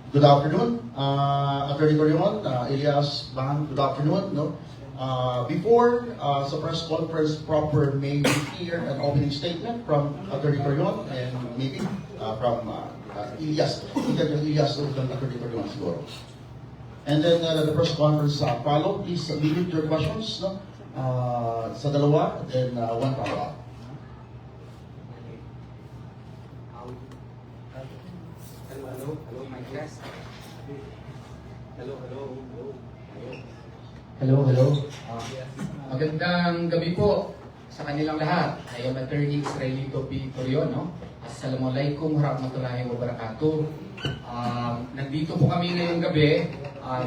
Good afternoon, Attorney Torion, Elias Bang, good afternoon. No? Before sa press conference proper, may we hear an opening statement from Attorney Torion and maybe from Elias. Elias of Attorney Torion siguro. And then the press conference follow. Please limit your questions no? Sa dalawa, then one follow-up. Hello, my guest. Hello. Magandang gabi po sa kanilang lahat. I am Attorney Israelito P. Torion. No? Assalamualaikum warahmatullahi wabarakatuh. Nandito po kami ngayong gabi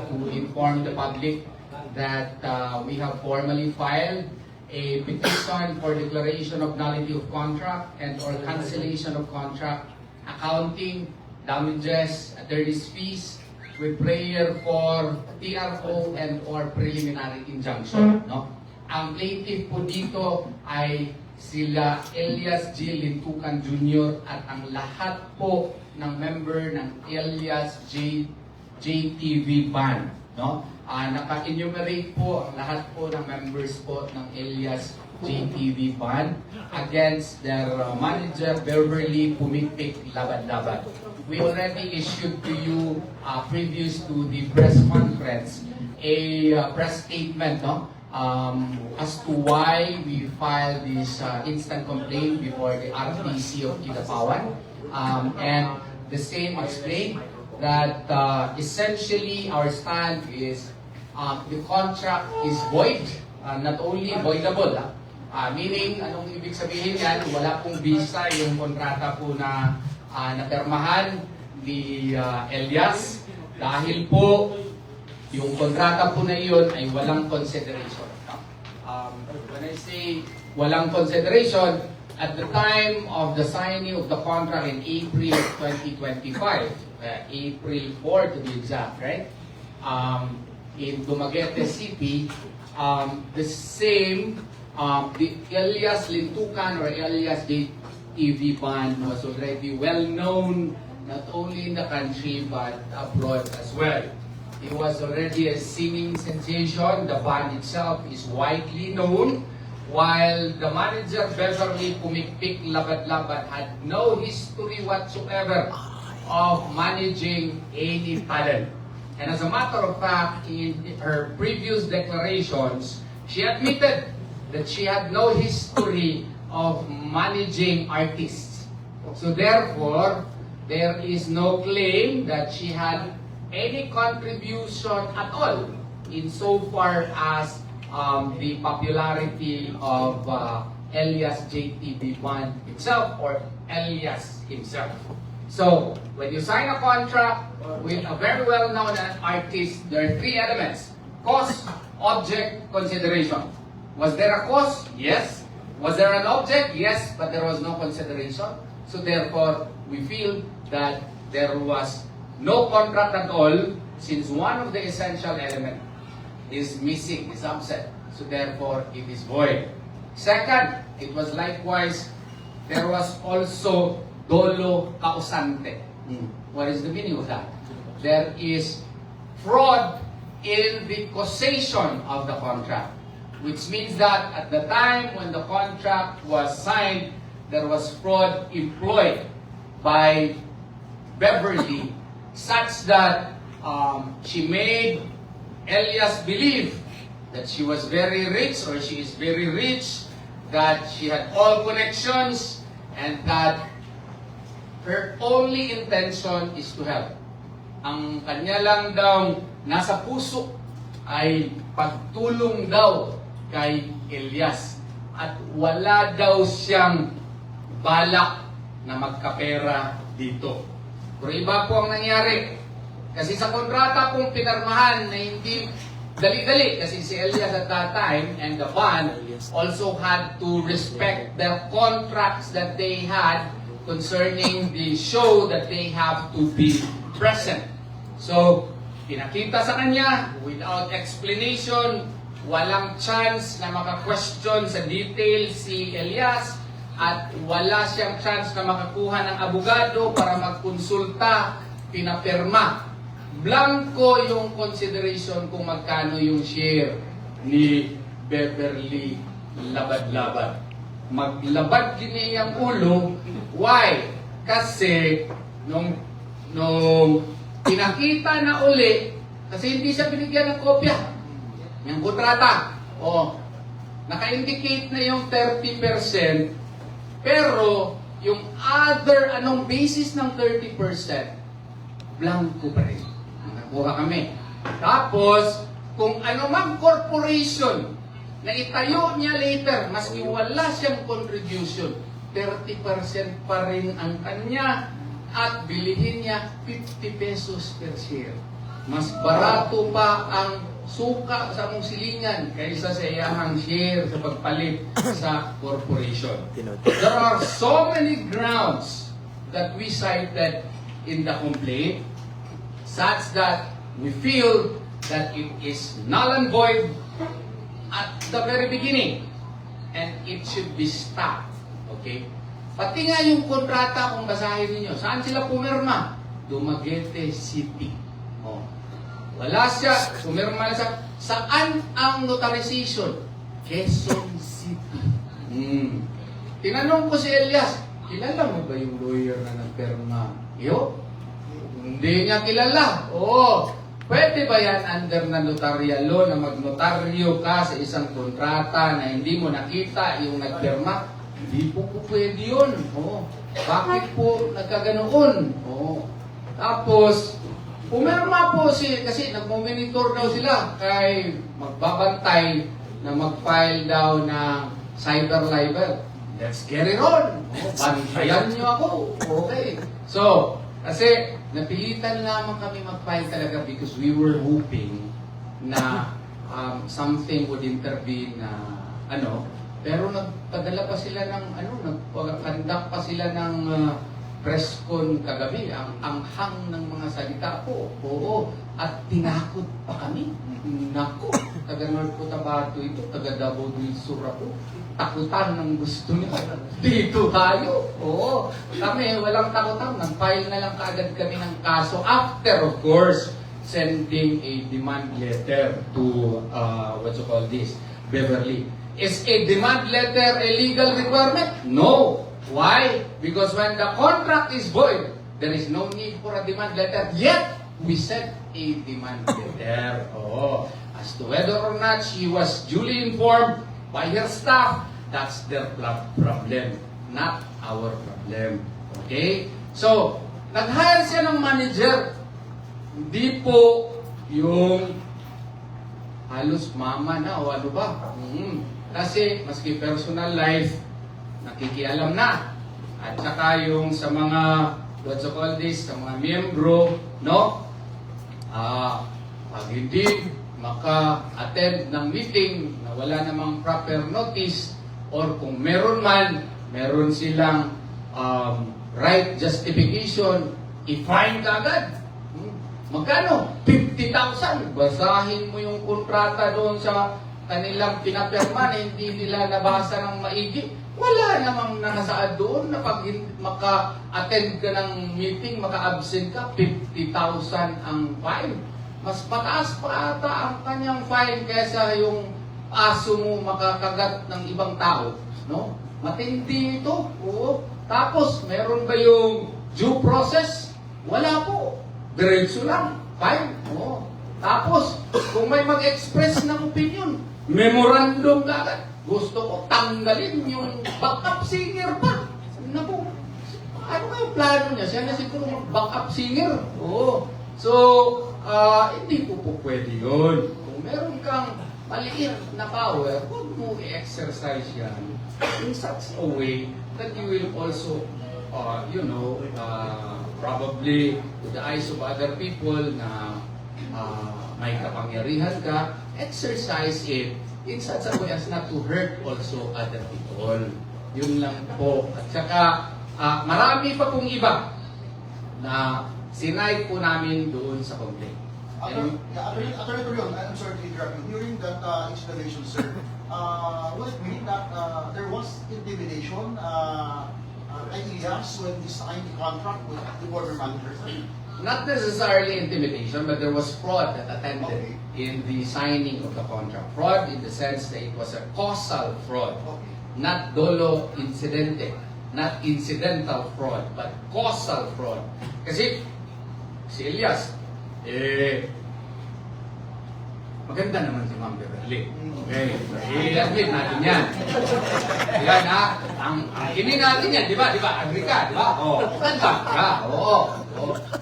to inform the public that we have formally filed a petition for declaration of nullity of contract and or cancellation of contract, accounting, damages, attorney's fees, with prayer for TRO and or preliminary injunction. No? Ang plaintiff po dito ay sila Elias G. Lintukan Jr. at ang lahat po ng member ng Elias J. JTV Band. No? Naka-enumerate po ang lahat po ng members po ng Elias JTV Band against their manager Beverly Pumipik Laban-Laban. We already issued to you previous to the press conference a press statement no? As to why we filed this instant complaint before the RTC of Kidapawan. And the same explained that essentially our stand is the contract is void, not only voidable. Meaning, anong ibig sabihin yan? Wala pong visa yung kontrata po na napermahan ni Elias dahil po yung kontrata po na iyon ay walang consideration. When I say walang consideration, at the time of the signing of the contract in April 2025, April 4 to be exact, right? In Dumaguete City, the same, the Elias Lintukan or Elias JTV Band was already well known not only in the country but abroad as well. It was already a singing sensation. The band itself is widely known, while the manager Beverly Pumipik Labat-Labat had no history whatsoever of managing any talent. And as a matter of fact, in her previous declarations, she admitted that she had no history of managing artists. So therefore, there is no claim that she had any contribution at all insofar as the popularity of Elias JTV Band itself or Elias himself. So, when you sign a contract with a very well-known artist, there are three elements. Cause, object, consideration. Was there a cause? Yes. Was there an object? Yes, but there was no consideration. So therefore, we feel that there was no contract at all since one of the essential elements is missing, is absent. So therefore, it is void. Second, it was likewise, there was also dolo causante. What is the meaning of that? There is fraud in the causation of the contract, which means that at the time when the contract was signed, there was fraud employed by Beverly such that she made Elias believe that she was very rich or she is very rich, that she had all connections, and that her only intention is to help. Ang kanya lang daw nasa puso ay pagtulong daw kay Elias at wala daw siyang balak na magkapera dito. Pero iba po ang nangyari. Kasi sa kontrata pong pinarmahan na hindi dali-dali, kasi si Elias at that time and the band also had to respect their contracts that they had concerning the show that they have to be present. So, pinakita sa kanya without explanation, walang chance na maka-question sa detail si Elias at wala siyang chance na makakuha ng abogado para magkonsulta, pinapirma blanco yung consideration kung magkano yung share ni Beverly Labad-Labad. Maglabad din ang ulo. Why? Kasi nung pinakita na uli, kasi hindi siya binigyan ng kopya ng kontrata. Naka-indicate na yung 30%, pero yung other, anong basis ng 30%, blanco pa rin. Nakuha kami. Tapos, kung ano mang corporation na itayo niya later, maski wala siyang contribution, 30% pa rin ang kanya at bilihin niya 50 pesos per share. Mas barato pa ang suka sa mong silingan kaysa sa iyahang share sa pagpalit sa corporation. There are so many grounds that we cited in the complaint such that we feel that it is null and void at the very beginning and it should be stopped. Okay? Pati nga yung kontrata, kung basahin ninyo, saan sila pumirma? Dumaguete City. Wala siya, pumirma siya. Saan ang notarization? Quezon City. Tinanong ko si Elias, kilala mo ba yung lawyer na nagpirma? Hindi niya kilala. Pwede ba yan under na notarial law na magnotaryo ka sa isang kontrata na hindi mo nakita yung nagpirma? Hindi po pwede yun. Bakit po nagkaganoon? Tapos, pumirma po kasi nagmomonitor daw sila kay magbabantay na mag-file daw ng cyber libel. Let's get it on. Bantayan niyo ako. Okay. So, kasi napilitan lamang kami mag-file talaga because we were hoping na something would intervene na pero nagpadala pa sila ng nagconduct pa sila ng press con kagabi, ang anghang ng mga salita po. At tinakot pa kami. Nako, taga North Cotabato ito, taga Davao del Sur ako. Takutan ng gusto niya. Dito tayo. Kami walang takutan. Nag-file na lang kaagad kami ng kaso after, of course, sending a demand letter to, Beverly. Is a demand letter a legal requirement? No. Why? Because when the contract is void, there is no need for a demand letter. Yet, we sent a demand letter. As to whether or not she was duly informed by her staff, that's their problem, not our problem. Okay? So, nag-hire siya ng manager. Hindi po yung halos mama na o ano ba. Kasi maski personal life, nakikialam na. At saka yung sa mga, sa mga miyembro, pag hindi maka-attend ng meeting na wala namang proper notice, or kung meron man, meron silang right justification, i-fine ka agad. Magkano? 50,000. Basahin mo yung kontrata doon sa kanilang pinapirma na hindi nila nabasa ng maigi. Wala namang nakasaad doon na pag maka-attend ka ng meeting, maka-absent ka, 50,000 ang fine. Mas mataas pa ata ang kanyang fine kaysa yung aso mo makakagat ng ibang tao. Matindi ito. Tapos, meron ba yung due process? Wala po. Diretso lang. Fine. Tapos, kung may mag-express ng opinion, memorandum ka agad. Gusto ko tanggalin yung backup singer pa. Naku, ano ba yung plano niya? Siya na siguro mag-backup singer. So, hindi po pwede yun. Kung meron kang maliit na power, huwag mo i-exercise yan in such a way that you will also, probably to the eyes of other people na may kapangyarihan ka, exercise it in such a way as not to hurt also other people. Yun lang po. At saka, marami pa pong iba na sinay po namin doon sa complaint. Attorney Torion, I'm sorry to interrupt you. During that explanation, sir, would it mean that there was intimidation kay Elias when he signed the contract with the border manager, sir? not necessarily intimidation, but there was fraud that attended in the signing of the contract. Fraud in the sense that it was a causal fraud, not dolo incidente, not incidental fraud, but causal fraud. Kasi si Elias, maganda naman si Ma'am Beverly. Okay, i-admit natin yan. Yan ha, ang ini natin yan, di ba? Agree ka, di ba? Oo, maganda ka, oo.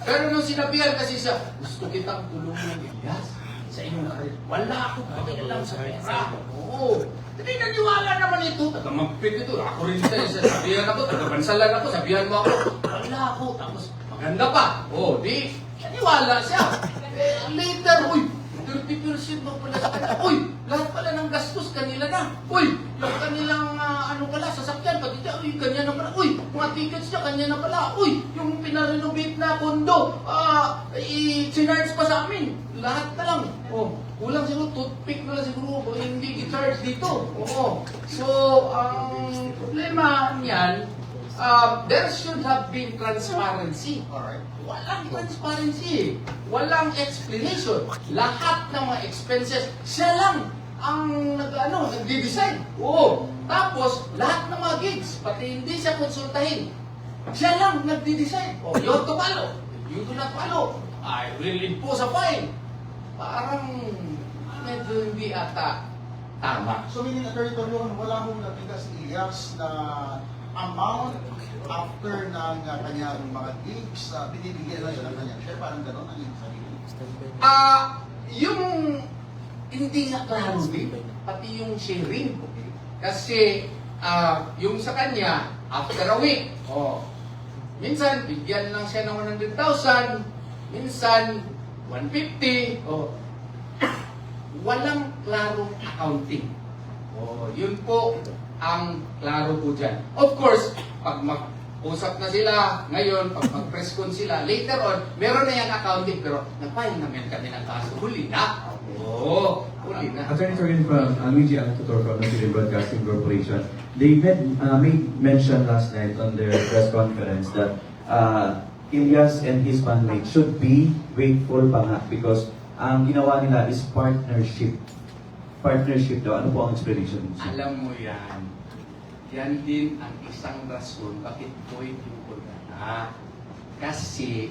Pero nung sinabihan kasi sa, gusto kitang tulungan, Elias, sa iyong karir. Wala akong pakialam sa pera. Oo. Hindi naniwala naman ito. Taga-magpit ito. Ako rin sa'yo. Sabihan ako, taga-bansalan ako, sabihan mo ako. Wala ako. Tapos, maganda pa. Oo, di, naniwala siya. Later, uy, 30% mo pala sa kanila. Uy, lahat pala ng gastos kanila na. Uy, yung kanilang ano pala, sasakyan, pati siya, uy, kanya na pala. Uy, mga tickets niya, kanya na pala. Uy, yung pinarenovate na kondo, i-charge pa sa amin. Lahat na lang. Oh, kulang siguro, toothpick na lang siguro, hindi i-charge dito. Oo. So, ang problema niyan, there should have been transparency. Alright. Walang transparency. Walang explanation. Lahat ng mga expenses, siya lang ang nagde-decide. Oo. Tapos, lahat ng mga gigs, pati hindi siya konsultahin, siya lang nagde-decide. Oh, you have to follow. You do not follow, I will impose a fine. Parang medyo hindi ata tama. So meaning, Attorney Torion, wala mong nakita si Elias na amount after ng kanyang mga gigs, binibigyan lang siya ng kanyang share, parang gano'n ang iyong sarili. Yung hindi nga klaro din, pati yung sharing. Kasi yung sa kanya, after a week, minsan bigyan lang siya ng 100,000, minsan 150, walang klarong accounting. Yun po ang klaro po dyan. Of course, pag mag-usap na sila ngayon, pag mag-press con sila, later on, meron na yung accounting, pero napahing namin kami ng kaso. Huli na. Huli na. Attorney Torion from Luigi Altutor from the Philippine Broadcasting Corporation. They made mention last night on their press conference that Elias and his bandmate should be grateful pa nga because ang ginawa nila is partnership. Partnership daw. Ano po ang explanation? Alam mo yan. Yan din ang isang rason bakit Boyd yung kulana. Kasi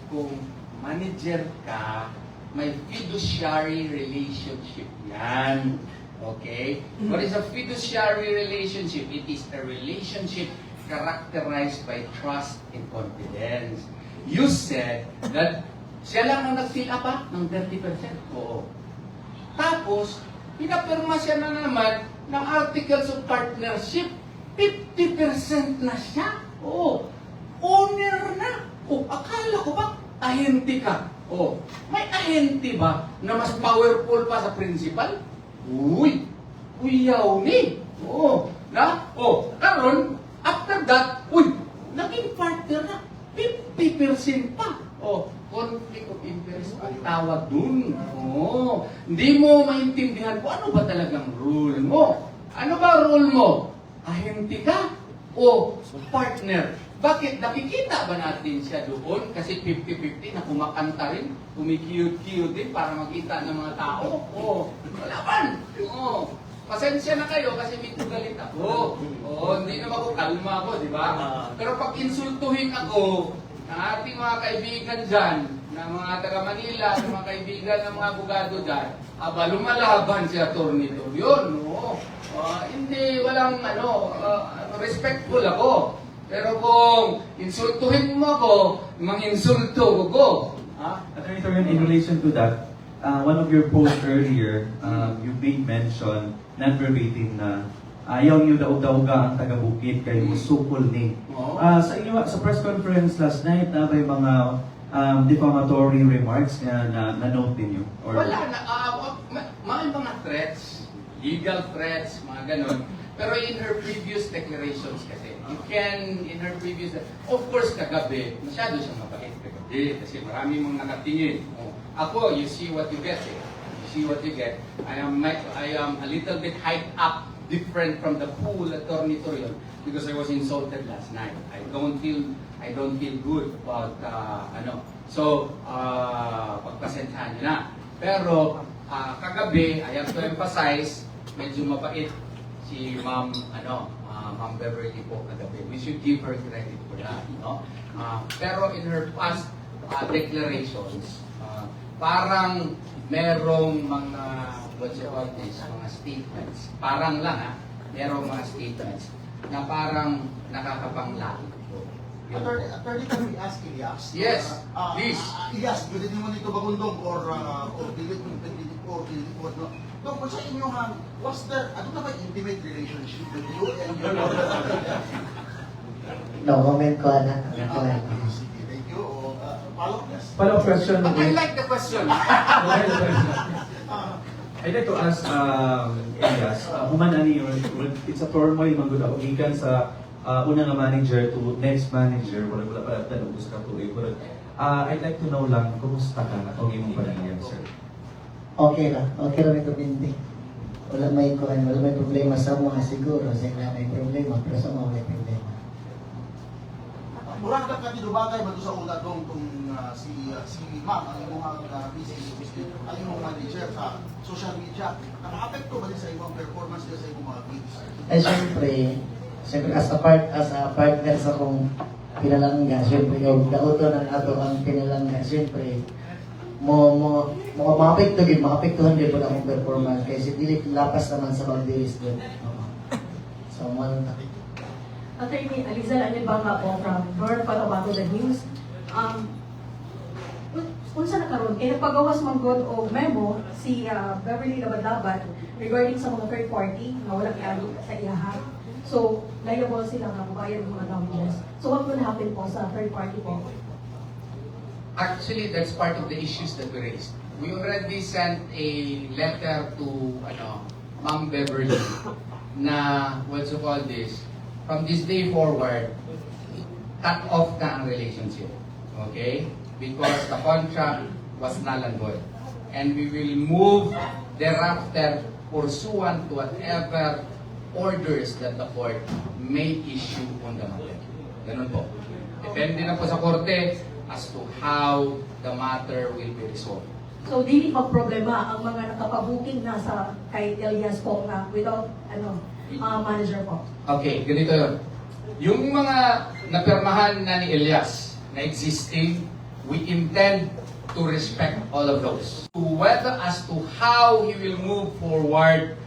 kung manager ka, may fiduciary relationship yan. Okay? What is a fiduciary relationship? It is a relationship characterized by trust and confidence. You said that siya lang ang nag-fill up ng 30%. Oo. Tapos, pinapirma siya na naman ng Articles of Partnership. 50% na siya. Oo. Owner na. Akala ko ba, ahente ka? May ahente ba na mas powerful pa sa principal? Uy, yaw ni. Karon, after that, naging partner na. 50% pa. Conflict of interest ang tawag dun. Hindi mo maintindihan kung ano ba talagang rule mo. Ano ba rule mo? Ahente ka o partner? Bakit? Nakikita ba natin siya doon? Kasi 50-50 na kumakanta rin, kumikiyot-kiyot din para makita ng mga tao. Malaban! Pasensya na kayo kasi medyo galit ako. Hindi naman ako, kalma ako, di ba? Pero pag insultuhin ako, ng ating mga kaibigan dyan, ng mga taga-Manila, ng mga kaibigan ng mga abogado dyan, lumalaban si Atty. Torion. Hindi, walang respectful ako. Pero kung insultuhin mo ako, manginsulto ko. Attorney Torion, in relation to that, one of your posts earlier, you made mention, non-verbatim na ayaw niyo daw-dawga ang taga-Bukid kay musukol ni. Sa inyo, sa press conference last night, na may mga defamatory remarks na na-note ninyo? Or... Wala na. May mga threats, legal threats, mga ganon. Pero in her previous declarations kasi, in her previous, of course, kagabi, masyado siyang mabait kagabi kasi marami mong nakatingin. Ako, you see what you get. You see what you get. I am a little bit hyped up different from the pool Attorney Torion because I was insulted last night. I don't feel good about pagpasensyahan niyo na. Pero kagabi, I have to emphasize, medyo mabait si Ma'am Ma'am Beverly po kagabi. We should give her credit for that, no? Pero in her past declarations, parang merong mga mga statements. Parang lang merong mga statements na parang nakakapanglahi po. Attorney, can we ask Elias? Yes, please. Elias, pwede naman ito bagundong or pilit or no, kung sa inyo was there, ano na ba intimate relationship with you and your No comment ko na. Sige, thank you. Follow-up, yes. Follow-up question. But I like the question. I'd like to ask Elias, human ani it's a turmoil magud ako gikan sa una nga manager to next manager wala pa tanong sa katuig pero I'd like to know lang kumusta ka o imong panahon sir. Okay lang ito Bindi. Wala may problema sa mga siguro. Sila may problema, pero sa mga may problema. Murang ka dito bagay ba sa una dong si Ma'am ang imong ang imong manager sa social media naka-apekto ba din sa imong performance sa imong mga gigs? Siyempre as a partner sa kong pinalangga, siyempre yung dauto ng ato ang pinalangga, siyempre maapektuhan din po na akong performance kasi dili lapas naman sa boundaries din. So, Attorney Alizal Anibanga po from North Cotabato The News. Unsa na karon kay nagpagawas man gud og memo si Beverly Labad-Labad regarding sa mga third party na wala kay sa iyaha. So, liable sila nga magbayad ng mga damages. So, what will happen po sa third party po? Actually, that's part of the issues that we raised. We already sent a letter to Ma'am Beverly na from this day forward, cut off na ang relationship. Okay? Because the contract was null and void. And we will move thereafter pursuant to whatever orders that the court may issue on the matter. Ganun po. Depende na po sa korte as to how the matter will be resolved. So, dili pa problema ang mga nakapabuking na sa kay Elias po na without manager po. Okay, ganito yun. Yung mga napirmahan na ni Elias na existing, we intend to respect all of those. Whether as to how he will move forward,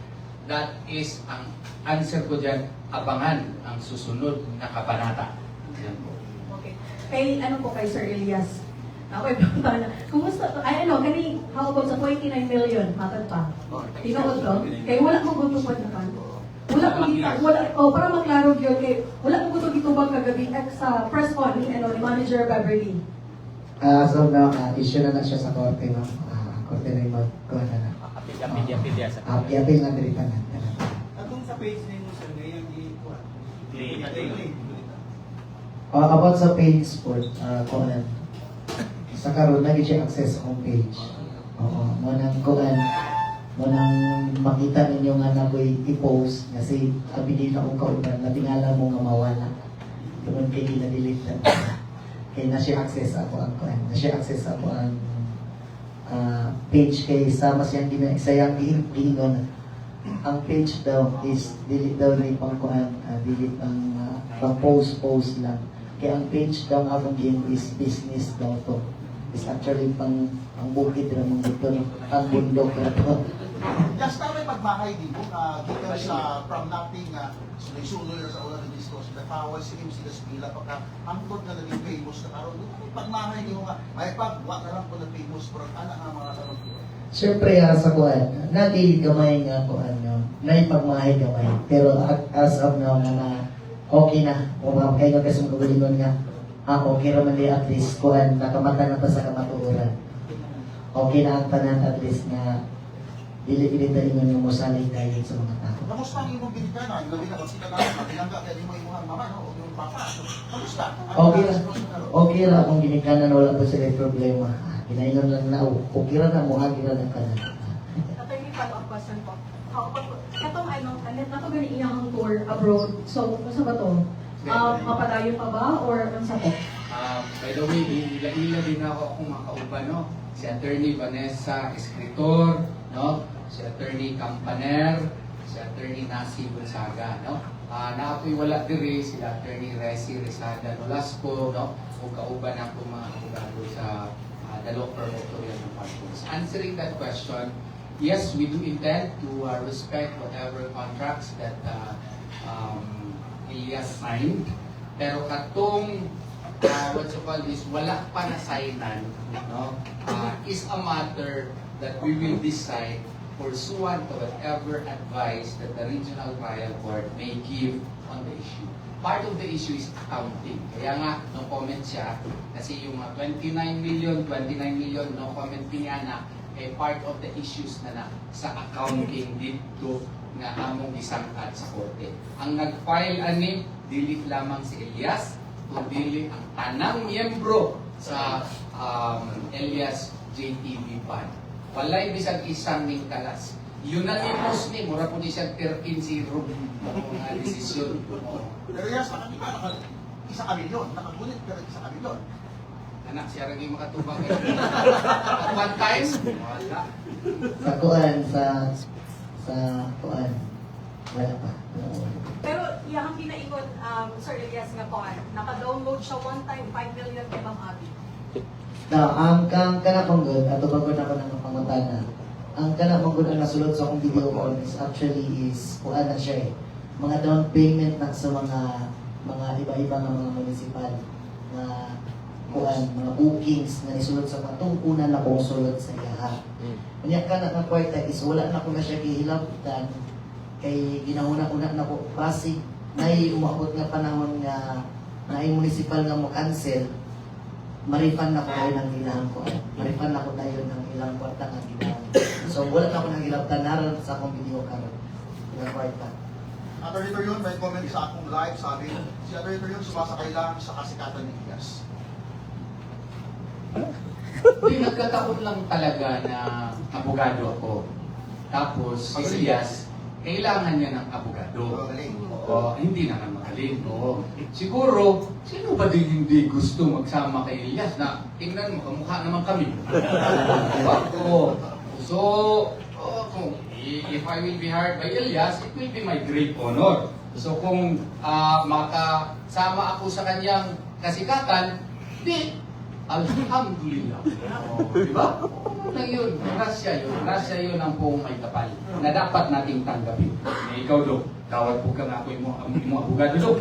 that is ang answer ko dyan, abangan ang susunod na kabanata. Yan po. Okay. Kay kay Sir Elias? Ako na. Kumusta to? How about sa 29 million? Matag pa. Tinood to? Kay wala mo gutupad na kan. Para maklaro yun, kay wala mo gutupad itubag kagabi sa press con ni Manager Beverly. So now, issue na siya sa korte, no? Korte na yung magkuha na. Apil na dito na. Atong sa page na mo sir ngayon About sa page sport, kuhan. Sa karon na siya access sa homepage. Mo nang makita ninyo nga naboy i-post kasi abili na kong kauban na tingala mo nga mawala. Doon kay na-delete na. Kaya na siya access ako ang page kay sama siyang sayang giingon. Ang page daw is delete daw ni pangkuan, delete ang post lang. Kaya ang page daw nga akong game is business daw to. Is actually ang bukid na mong dito, ang bundok na to. Just na may pagmahay din mo, gikan sa from nothing, suloy-suloy na sa ulan ng discourse, nakawa si MC Gaspila, pagka angkot na naging famous na karoon, may pagmahay din mo nga, may pagwa na lang po na famous, pero anak nga mga tanong ko. Siyempre, sa kuan, gamay nga kuan, naipagmahay gamay. Pero as of now, na okay na, kung kayo kasi magalingon nga, okay naman din at least kuan, nakamata na pa sa kamatuuran. Okay na ang tanan at least na dili-dili tayo yung musalig dahil sa mga tao. Kamusta ang imong binigana? Yung gabi na kasi ka naman, matinangga kaya di mo imuhang mama, no? O yung papa, kamusta? Okay lang akong ginikanan, wala pa sila problema. Ginayon lang na, okay lang na, muhagi lang ang kanan. Attorney, follow-up question po. Katong gani iyang tour abroad. So, ano ba to? Mapadayo pa ba? Or ano sa to? By the way, ila din ako kung makauban, no? Si Attorney Vanessa Escritor, no? Si Attorney Campaner, si Attorney Nasi Gonzaga, no? Na ako'y wala diri, si Attorney Resi Rizada Nolasco, no? O kauban ako mga abogado sa the law firm of Torian & Partners. Answering that question, yes, we do intend to respect whatever contracts that Elias signed. Pero katong what you call is wala pa na signan, no? Is a matter that we will decide pursuant to whatever advice that the regional trial court may give on the issue. Part of the issue is accounting. Kaya nga, no comment siya, kasi yung 29 million, no comment niya na part of the issues na sa accounting dito nga among isangkat sa korte. Ang nag-file ani, dili lamang si Elias, kundi ang tanang miyembro sa Elias JTV Fund. Walay bisag isang ning kalas. Unanimous ni, mura po ni siya 13-0 mga desisyon. Pero yes, isa kami yun. Nakagulit pero isa kami yun. Anak siya rin yung makatubang. At one time, wala. Sa kuan, sa kuan, wala pa. Pero iyang kinaingon, Sir Elias nga po, naka-download siya one time, 5 million kay Ma'am Abby. Kang kana panggod, ato bago na ko nang pangutana. Ang kana panggod ang nasulod sa akong video call is actually is kuan na siya eh. Mga down payment na sa mga iba-iba nga mga municipal na kuan, mga bookings na isulod sa mga tungkunan na kong sulod sa iyaha. Kanya kana nga kwarta is wala na ko na siya kihilabutan kay ginahuna ko na ko basig nay umabot nga panahon nga na yung municipal nga mo cancel, marifan na ko tayo ng ilang ko. Marifan na ko tayo ng ilang kwarta nga ginawa. So wala na ko nang ilabtan naroon sa akong video karon. Ilang kwarta. Attorney Torion, may comment sa akong live, sabi, si Attorney Torion sumasakay lang sa kasikatan ni Elias. Hindi, nagkataon lang talaga na abogado ako. Tapos, si Elias, kailangan niya ng abogado. Magaling. Oo, hindi naman magaling. Oo. Siguro, sino ba din hindi gusto magsama kay Elias na tingnan mo, kamukha naman kami. Diba? Oo. So, kung if I will be hired by Elias, it will be my great honor. So kung makasama ako sa kanyang kasikatan, di, alhamdulillah. Diba? Lang yun, grasya yun ang buong may kapal na dapat nating tanggapin. Ikaw, Dok, tawag po ka nga ako yung abogado, Dok.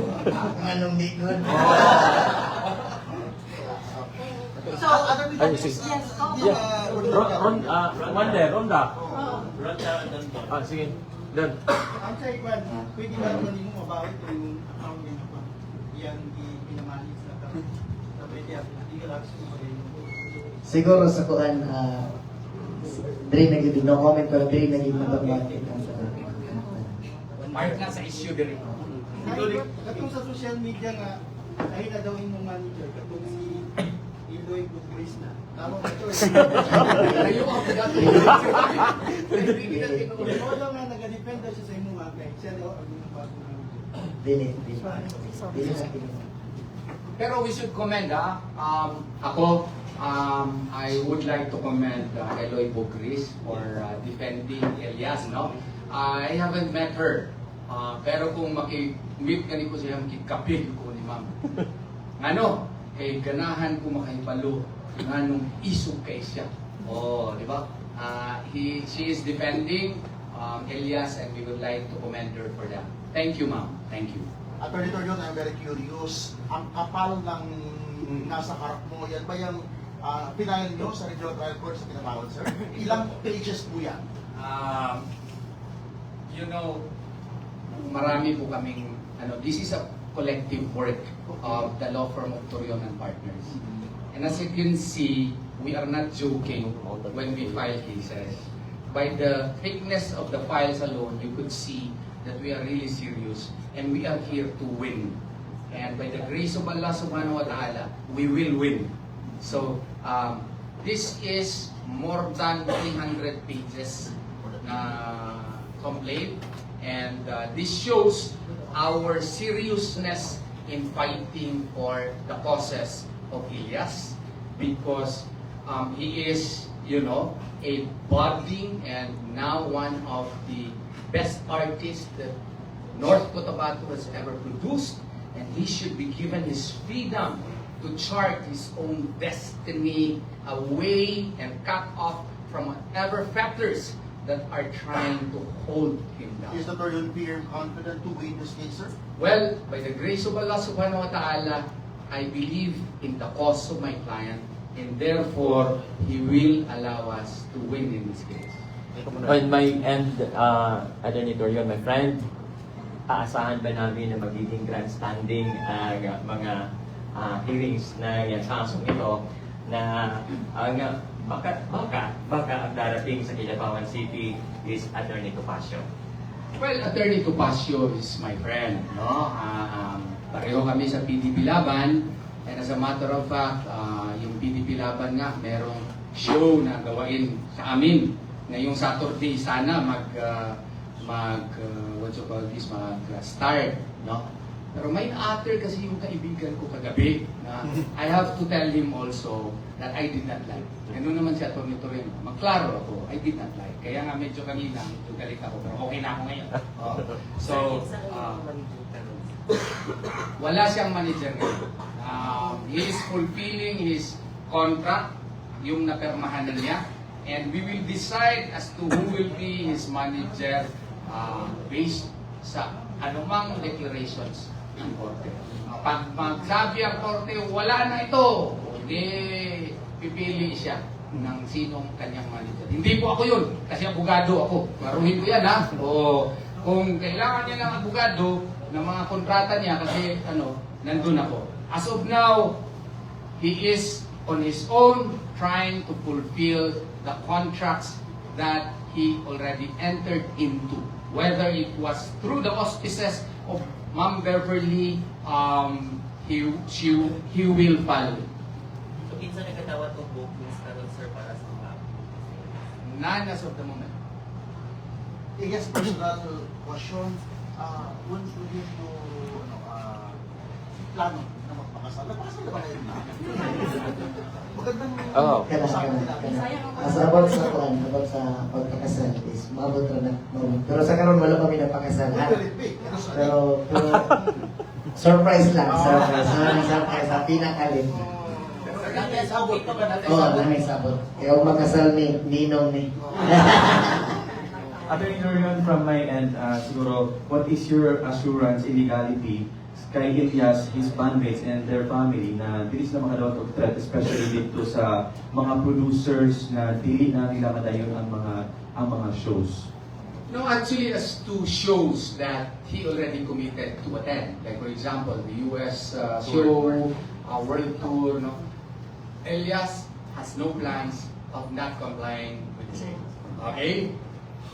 Anong di good? So, yes, Ronda. Oo. Sige. Done. Ang sa ikwan, pwede ba naman mo mabawi ito yung account niya pa? Yan, pinamalis na ka. Pwede ako, hindi ka lang Siguro sa kuan, diri naging no comment pero diri naging mababati. Part na sa issue din. Katong sa social media nga, dahil na daw yung manager, katong si Iloy Gutris na. Tama ba ito? Kayo ang abogado. Ikaw daw nga nag-depend daw siya sa imo mga kay. Siya daw ang bago na. Dili. Pero we should commend, ako, I would like to commend Eloy Bugris for defending Elias, no? I haven't met her, pero kung maki-meet ka ni ko siya, makikapil ko ni ma'am. Ano? Kay ganahan ko makahibalo nga nung isog kay siya. Oh, di ba? She is defending Elias and we would like to commend her for that. Thank you, ma'am. Thank you. Attorney Torion, I'm very curious. Ang kapal ng nasa harap mo, yan ba yung pinayan nyo sa regional trial court sa Kinabalan, sir? Ilang pages po yan? You know, marami po kaming, this is a collective work of the law firm of Torion & Partners. And as you can see, we are not joking when we file cases. By the thickness of the files alone, you could see that we are really serious and we are here to win. And by the grace of Allah subhanahu wa ta'ala, we will win. So, this is more than 300 pages na complaint And this shows our seriousness in fighting for the causes of Elias, because he is, a budding and now one of the best artists that North Cotabato has ever produced, and he should be given his freedom to chart his own destiny away and cut off from whatever factors that are trying to hold him down. Is the Torion PM confident to win this case, sir? Well, by the grace of Allah subhanahu wa ta'ala, I believe in the cause of my client, and therefore, he will allow us to win in this case. On my end, Attorney Torion, my friend, aasahan ba namin na magiging grandstanding ang mga hearings na yan sa kasong ito na baka ang darating sa Kidapawan City is Attorney Topacio? Well, Attorney Topacio is my friend, no? Pareho kami sa PDP Laban, and as a matter of fact, yung PDP Laban nga, merong show na gawain sa amin. Ngayong Saturday, sana mag-start, no? Pero may na-utter kasi yung kaibigan ko kagabi na I have to tell him also that I did not like. Ano naman si Atty. Torion, magklaro ako, I did not like. Kaya nga medyo kanina, medyo galit ako, pero okay na ako ngayon. So, wala siyang manager ngayon. He is fulfilling his contract, yung napirmahan na niya, and we will decide as to who will be his manager based sa anumang declarations ng korte. Pag magsabi ang korte, wala na ito, hindi pipili siya ng sinong kanyang manager. Hindi po ako yun, kasi abogado ako. Maruhin ko yan, ha? O kung kailangan niya ng abogado ng mga kontrata niya, kasi nandun ako. As of now, he is on his own trying to fulfill the contracts that he already entered into. Whether it was through the auspices of Ma'am Beverly, he will follow. So, kinsa nagkatawat o bookings karon sir para sa mga None as of the moment. I guess personal question, when should you plano na magpakasal? Napakasal na ba kayo na? Magandang usapan natin. As about sa pagpakasal is maabot na moment. Pero sa karon wala kami napakasal. Pero surprise lang. Surprise sa pinakalit. Lamay sabot. Kaya kung magkasal ni Ninong ni. Attorney Torion, from my end, siguro, what is your assurance in legality kay Elias, his bandmates, and their family na dili sila makadawat og threat, especially dito sa mga producers na dili na nila madayon ang mga shows? No, actually, as to shows that he already committed to attend. Like for example, the US show, World Tour, no? Elias has no plans of not complying with the same. Okay?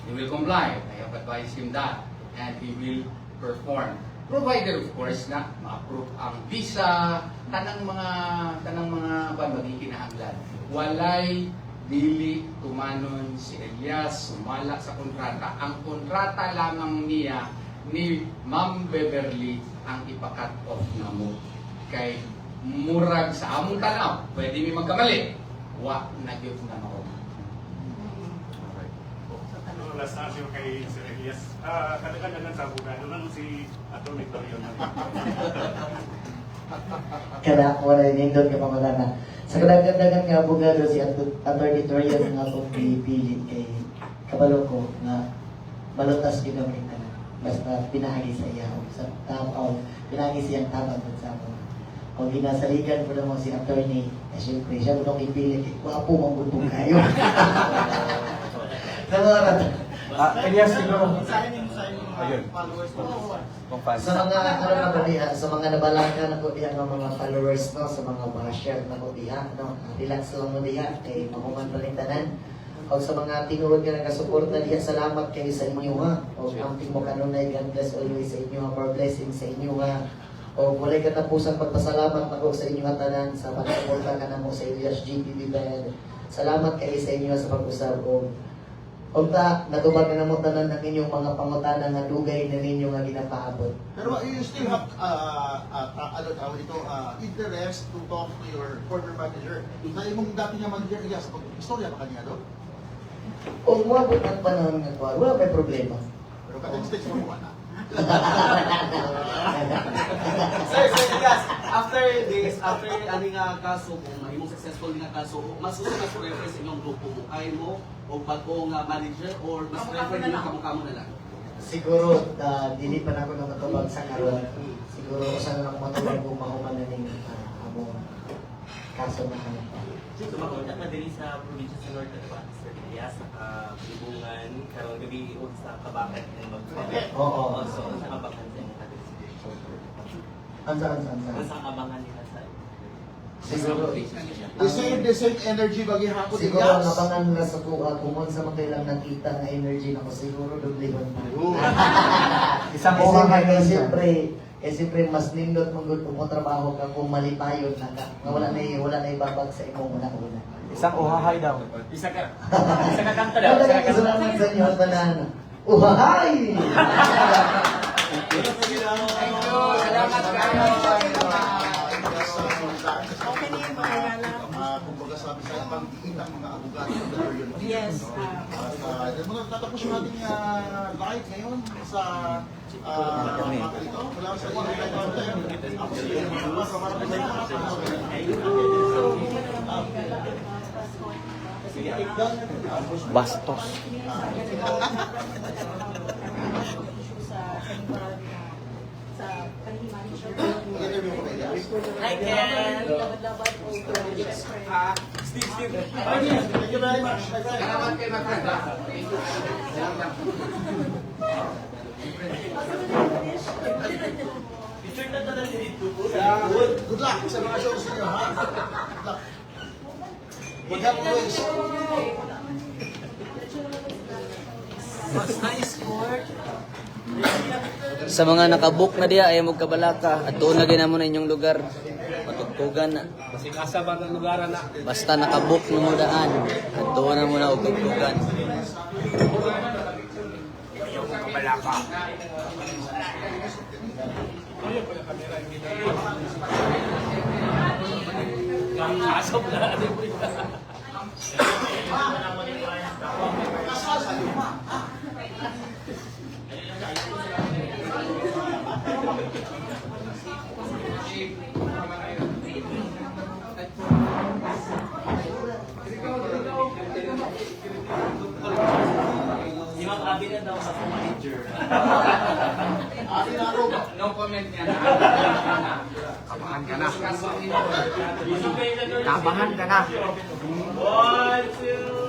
He will comply. I have advised him that. And he will perform. Provided, of course, na ma-approve ang visa, tanang mga magikinahanglan. Walay dili tumanon si Elias, sumala sa kontrata. Ang kontrata lamang niya ni Ma'am Beverly ang ipakat off na mo. Kay murag sa among tanaw, pwede mi magkamali. Wa na gyud na mao. Last na siya kay Sir Elias. Kadagdagan sa abogado lang si Atty. Torion. Kada wala nindot ka pamalana. Sa kadagdagan nga abogado si Atty. Torion nga kung pipilit kay kabalo ko nga malutas gyud ang kita. Basta pinahagi sa iya sa tapaw, pinahagi siyang tabang sa ako. Kung ginasaligan ko na mo si attorney, siyempre siya mo nung ipilit, wapo mong butong kayo. Elias, siguro. Sayang yung mga followers mo. Sa mga sa mga nabalaka na ko diha ng mga followers no, sa mga basher na ko diha no, relax lang mo diha kay mahuman pa rin tanan. O sa mga tinuod nga nagasuporta diha, salamat kayo sa inyo ha. O amping mo kanunay, God bless always sa inyo, more blessing sa inyo ha. O walay katapusang pagpasalamat nako sa inyo tanan sa pagsuporta kanamo sa Elias GTV Band. Salamat kayo sa inyo sa pag-usab o Unta, natubag na namo tanan ng inyong mga pangutana nga dugay na ninyo nga ginapaabot. Pero you still have ano tawag ito, interest to talk to your former manager. Sa imong dati nga manager niya sa pag-istorya pa kaniya do. O umabot ang panahon nga kuha, wala may problema. Pero katong stage mo wala. Sir, yes, after this, after ani nga kaso mo, mahimong successful nga kaso, mas gusto na sa reference inyong grupo mo, kay mo o bago nga manager or mas prefer nila kamukha na lang? Siguro, dili pa na ako nakatubag sa karon. Siguro, saan na ako matubag kung mahuman na ning among kaso na kanya. So, makunta na din sa probinsya sa North Cotabato, Sir Elias, Libungan, karong gabi o sa Kabakan ng Magpapit. Oo. So, sa Kabakan sa inyo natin. Ansa. Sa Kabangan nila sa Siguro, The same energy bagi hapon ni siguro Gas. nabangan na sa kuha, kung sa makailang nakita na energy na ko, siguro dublihan pa. Isang Siyempre, mas nindot mong good mo trabaho ka kung malipayon na ka. Nga wala na ibabag sa imong una-una. Isang uhahay daw. Isa ka kanta daw. Wala na kasalanan sa inyo, banana. Uhahay! Salamat kayo. Okay na yung mga yala. Kumbaga sabi sa pag-iinta ng mga abogado ng Dorion. Yes. At muna tatapos yung ating live ngayon sa ito. Wala sa Bastos. Sa pag-manager. interview ko kayo. Hi, Ken! Steve. Thank you very much. Salamat kayo magkanda. Good luck sa mga shows niyo, ha? Good luck. Good luck always. Sa mga nakabook na diya ay magkabalaka at doon na ginamo na inyong lugar matugtugan na basta nakabook na mo daan at doon na muna og tugtugan. Si Ma'am Abby na daw sa manager. No comment yan. Kabahan ka na. Kabahan ka na. 1, 2.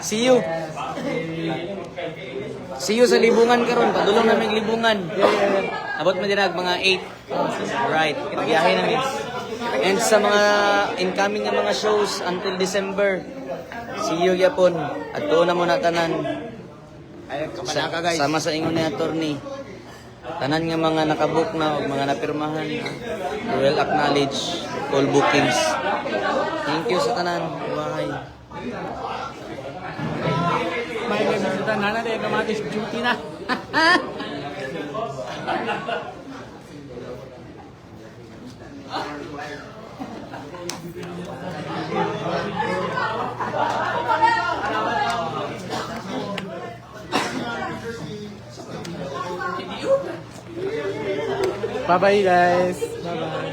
See you. See you sa libungan karon. Padulong namin libungan. Abot mo dinag mga 8. Right. Biyahe namin. And sa mga incoming nga mga shows until December. See you yapon. At doon na muna tanan. Sama sa ingon ni attorney. Tanan nga mga nakabook na o mga napirmahan. Well acknowledge all bookings. Thank you sa tanan. Bye. May gagawin na na kamatis duty na. Bye-bye guys. Bye-bye.